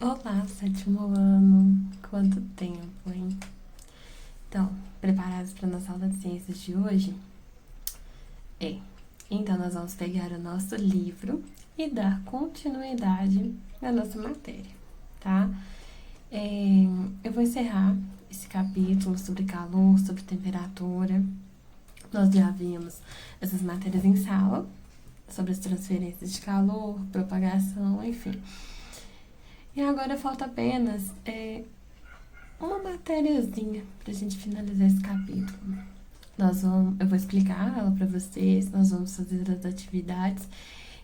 Olá, sétimo ano! Quanto tempo, hein? Então, preparados para a nossa aula de ciências de hoje? É. Então, nós vamos pegar o nosso livro e dar continuidade na nossa matéria, tá? Eu vou encerrar esse capítulo sobre calor, sobre temperatura. Nós já vimos essas matérias em sala, sobre as transferências de calor, propagação, enfim. E agora falta apenas uma matériazinha pra gente finalizar esse capítulo. Eu vou explicar ela pra vocês, nós vamos fazer as atividades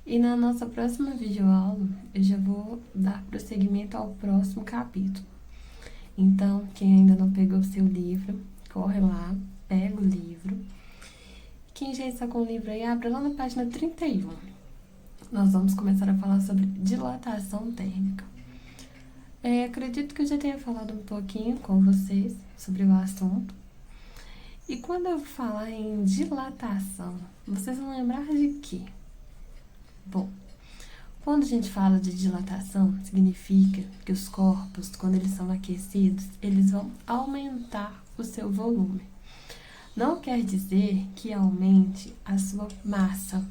e na nossa próxima videoaula eu já vou dar prosseguimento ao próximo capítulo. Então, quem ainda não pegou o seu livro, corre lá, pega o livro. Quem já está com o livro aí, abre lá na página 31. Nós vamos começar a falar sobre dilatação térmica. Acredito que eu já tenha falado um pouquinho com vocês sobre o assunto. E quando eu falar em dilatação, vocês vão lembrar de quê? Bom, quando a gente fala de dilatação, significa que os corpos, quando eles são aquecidos, eles vão aumentar o seu volume. Não quer dizer que aumente a sua massa,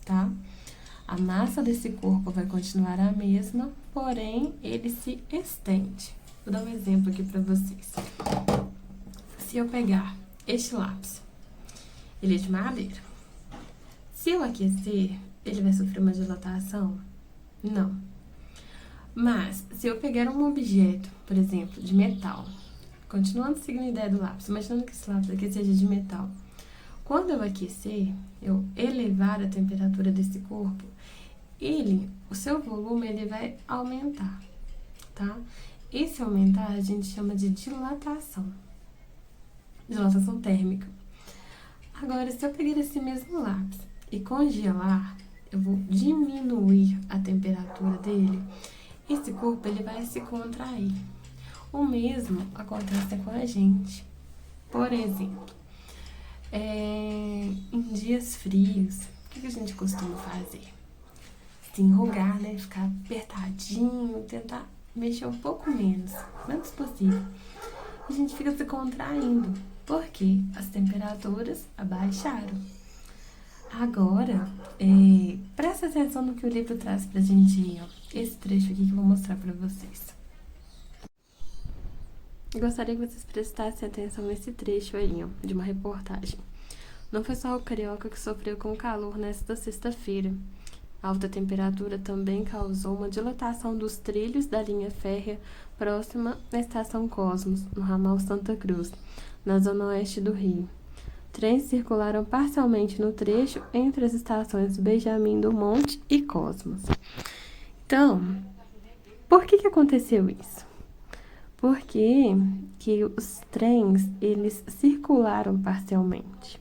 tá? A massa desse corpo vai continuar a mesma, porém ele se estende. Vou dar um exemplo aqui para vocês. Se eu pegar este lápis, ele é de madeira. Se eu aquecer, ele vai sofrer uma dilatação? Não. Mas, se eu pegar um objeto, por exemplo, de metal, continuando seguindo a ideia do lápis, imaginando que esse lápis aqui seja de metal. Quando eu aquecer, eu elevar a temperatura desse corpo, o seu volume, ele vai aumentar, tá? Esse aumentar a gente chama de dilatação térmica. Agora, se eu pegar esse mesmo lápis e congelar, eu vou diminuir a temperatura dele, esse corpo, ele vai se contrair. O mesmo acontece com a gente. Por exemplo, em dias frios, o que a gente costuma fazer? Se enrugar, né? Ficar apertadinho, tentar mexer um pouco menos possível. A gente fica se contraindo, porque as temperaturas abaixaram. Agora, presta atenção no que o livro traz pra gente, ó. Esse trecho aqui que eu vou mostrar pra vocês. Eu gostaria que vocês prestassem atenção nesse trecho aí, ó, de uma reportagem. Não foi só o carioca que sofreu com o calor nesta sexta-feira. A alta temperatura também causou uma dilatação dos trilhos da linha férrea próxima à estação Cosmos, no ramal Santa Cruz, na zona oeste do Rio. Trens circularam parcialmente no trecho entre as estações Benjamin do Monte e Cosmos. Então, por que aconteceu isso? Porque que os trens, eles circularam parcialmente.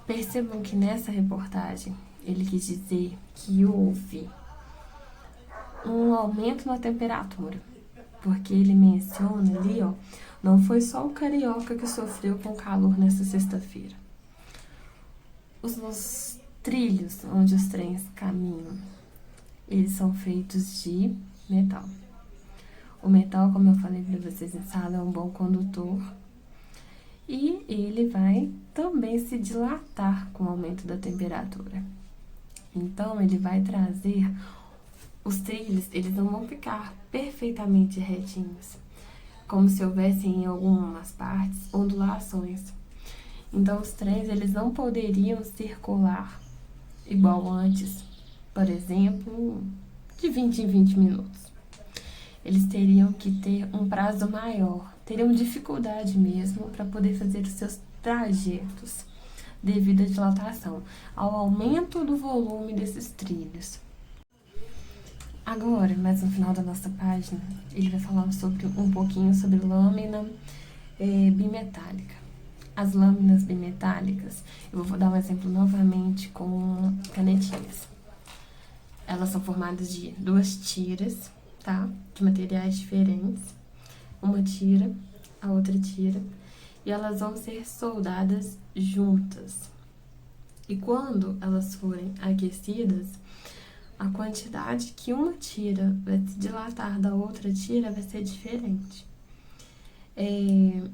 Percebam que nessa reportagem ele quis dizer que houve um aumento na temperatura, porque ele menciona ali, ó, não foi só o carioca que sofreu com calor nessa sexta-feira. Os trilhos onde os trens caminham, eles são feitos de metal. O metal, como eu falei para vocês em sala, é um bom condutor. E ele vai também se dilatar com o aumento da temperatura. Então, ele vai trazer os trilhos, eles não vão ficar perfeitamente retinhos, como se houvesse em algumas partes ondulações. Então, os trens, eles não poderiam circular igual antes, por exemplo, de 20 em 20 minutos. Eles teriam que ter um prazo maior, teriam dificuldade mesmo para poder fazer os seus trajetos devido à dilatação, ao aumento do volume desses trilhos. Agora, mais no final da nossa página, ele vai falar um pouquinho sobre lâmina bimetálica. As lâminas bimetálicas, eu vou dar um exemplo novamente com canetinhas. Elas são formadas de duas tiras, tá? De materiais diferentes. Uma tira, a outra tira. E elas vão ser soldadas juntas. E quando elas forem aquecidas, a quantidade que uma tira vai se dilatar da outra tira vai ser diferente.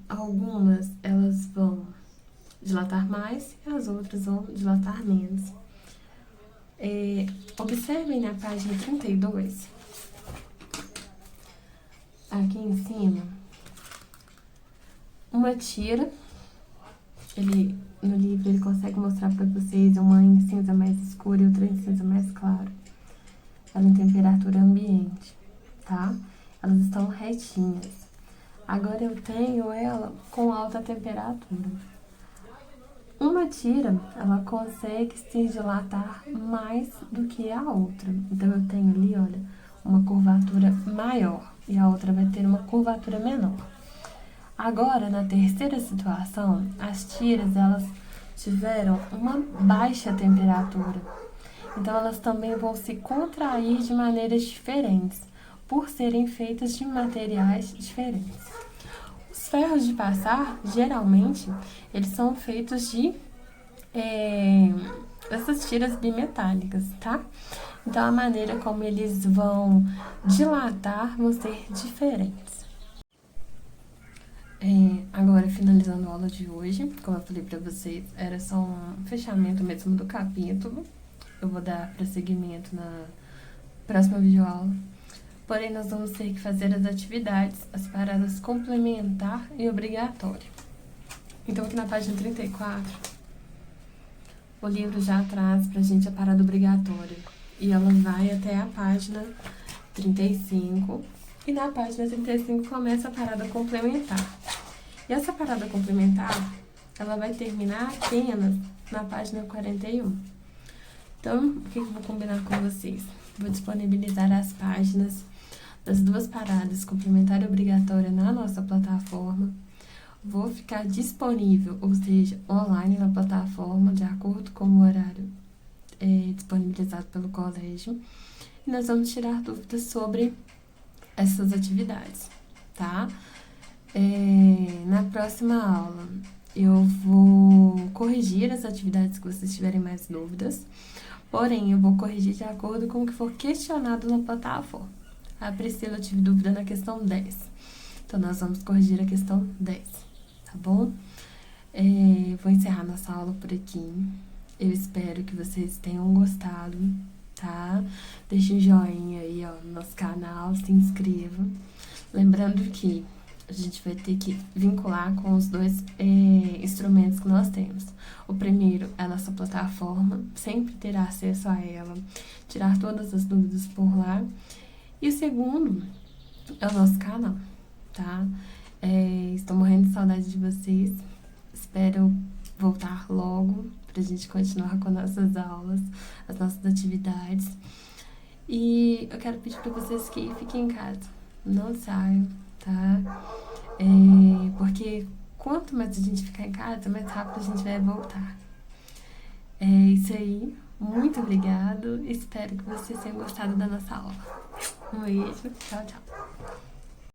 Algumas elas vão dilatar mais e as outras vão dilatar menos. Observem na página 32, aqui em cima, uma tira, no livro ele consegue mostrar para vocês uma em cinza mais escura e outra em cinza mais claro. Ela em temperatura ambiente, tá? Elas estão retinhas. Agora eu tenho ela com alta temperatura. Uma tira, ela consegue se dilatar mais do que a outra. Então, eu tenho ali, olha, uma curvatura maior e a outra vai ter uma curvatura menor. Agora, na terceira situação, as tiras, elas tiveram uma baixa temperatura. Então, elas também vão se contrair de maneiras diferentes, por serem feitas de materiais diferentes. Os ferros de passar, geralmente, eles são feitos de essas tiras bimetálicas, tá? Então, a maneira como eles vão dilatar vão ser diferentes. Agora, finalizando a aula de hoje, como eu falei pra vocês, era só um fechamento mesmo do capítulo. Eu vou dar prosseguimento na próxima videoaula. Porém, nós vamos ter que fazer as atividades, as paradas complementar e obrigatória. Então, aqui na página 34, o livro já traz pra gente a parada obrigatória. E ela vai até a página 35. E na página 35 começa a parada complementar. E essa parada complementar, ela vai terminar apenas na página 41. Então, o que eu vou combinar com vocês? Vou disponibilizar as páginas das duas paradas, complementar e obrigatória, na nossa plataforma. Vou ficar disponível, ou seja, online na plataforma, de acordo com o horário disponibilizado pelo colégio. E nós vamos tirar dúvidas sobre essas atividades, tá? Na próxima aula, eu vou corrigir as atividades que vocês tiverem mais dúvidas. Porém, eu vou corrigir de acordo com o que for questionado na plataforma. A Priscila tive dúvida na questão 10. Então, nós vamos corrigir a questão 10, tá bom? Vou encerrar nossa aula por aqui. Eu espero que vocês tenham gostado, tá? Deixe um joinha aí, ó, no nosso canal, se inscreva. Lembrando que a gente vai ter que vincular com os dois instrumentos que nós temos. O primeiro é a nossa plataforma, sempre terá acesso a ela, tirar todas as dúvidas por lá. E o segundo é o nosso canal, tá? Estou morrendo de saudade de vocês, espero voltar logo pra gente continuar com nossas aulas, as nossas atividades. E eu quero pedir pra vocês que fiquem em casa, não saiam, tá? Porque quanto mais a gente ficar em casa, mais rápido a gente vai voltar. É isso aí. Muito obrigado. Espero que vocês tenham gostado da nossa aula. Um beijo. Tchau, tchau.